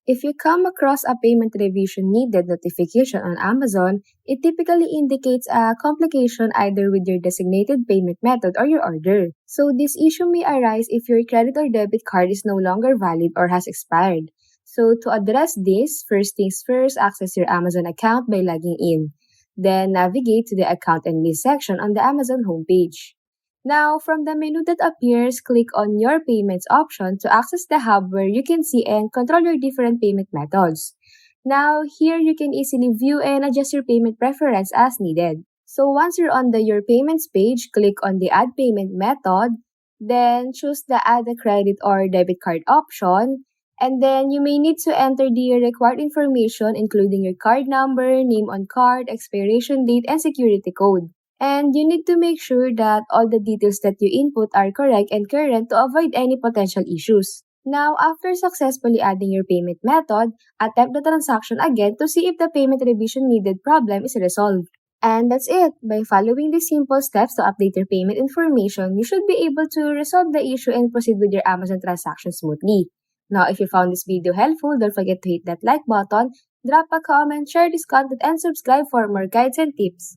If you come across a payment revision needed notification on Amazon, it typically indicates a complication either with your designated payment method or your order. So this issue may arise if your credit or debit card is no longer valid or has expired. So to address this, first things first, access your Amazon account by logging in. Then navigate to the account and list section on the Amazon homepage. Now, from the menu that appears, click on Your Payments option to access the hub where you can see and control your different payment methods. Now, here you can easily view and adjust your payment preference as needed. So once you're on the Your Payments page, click on the Add Payment Method, then choose the Add a Credit or Debit Card option, and then you may need to enter the required information including your card number, name on card, expiration date, and security code. And you need to make sure that all the details that you input are correct and current to avoid any potential issues. Now, after successfully adding your payment method, attempt the transaction again to see if the payment revision needed problem is resolved. And that's it. By following these simple steps to update your payment information, you should be able to resolve the issue and proceed with your Amazon transaction smoothly. Now, if you found this video helpful, don't forget to hit that like button, drop a comment, share this content, and subscribe for more guides and tips.